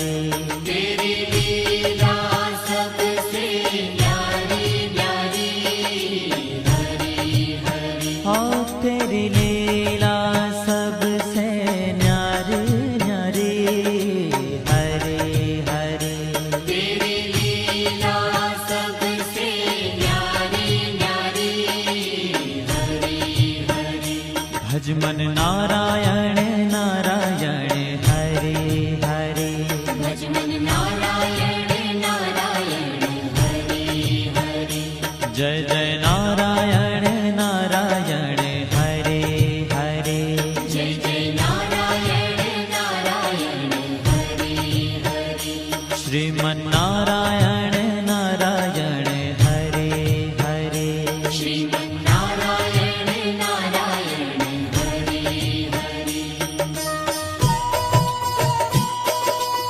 हरे। तेरी लीला सबसे न्यारी न्यारी, हरि हरि। ओ तेरी लीला सबसे न्यारी न्यारी, हरे हरे। तेरी लीला सबसे न्यारी न्यारी, हरि हरि। भज मन नारायण नारायण, हरे हरे। भज मन नारायण नारायण, हरि हरि। जय जय नारायण नारायण, हरे हरे। जय जय नारायण नारायण, हरि हरि। श्रीमन नारायण